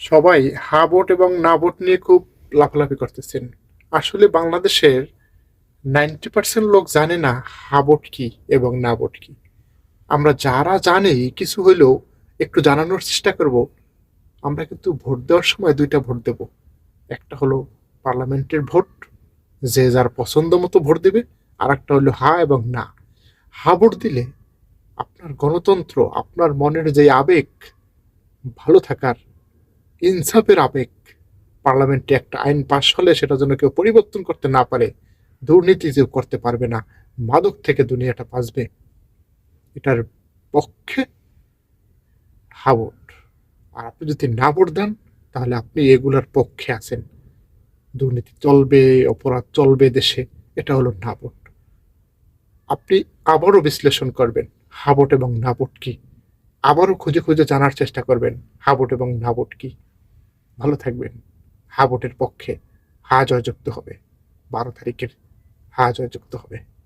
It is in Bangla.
সবাই হা ভোট এবং না ভোট নিয়ে খুব লাফালাফি করতেছেন। আসলে বাংলাদেশের 90% লোক জানে না হা ভোট কি এবং না ভোট কি। আমরা যারা জানি কিছু হইলেও একটু জানানোর চেষ্টা করব। আমরা কিন্তু ভোট দেওয়ার সময় দুইটা ভোট দেব। একটা হলো পার্লামেন্টের ভোট, যে যার পছন্দ মতো ভোট দিবে। আর একটা হলো হা এবং না। হা ভোট দিলে আপনার গণতন্ত্র, আপনার মনের যে আবেগ, ভালো থাকার, ইনসাফের আবেগ, পার্লামেন্টে একটা আইন পাশ হলে সেটা যেন কেউ পরিবর্তন করতে না পারে, দুর্নীতি কেউ করতে পারবে না, মাদক থেকে দুনিয়াটা বাঁচবে, এটার পক্ষে হা ভোট। আর আপনি যদি না ভোট দেন তাহলে আপনি এগুলার পক্ষে আছেন। দুর্নীতি চলবে, অপরাধ চলবে দেশে, এটা হলো না ভোট। আপনি আবারও বিশ্লেষণ করবেন হা ভোট এবং না ভোট কি, আবারও খুঁজে খুঁজে জানার চেষ্টা করবেন হা ভোট এবং না ভোট কি। ভালো থাকবেন। হা ভোটের পক্ষে হা জয়যুক্ত হবে। 12 তারিখের হা জয়যুক্ত হবে।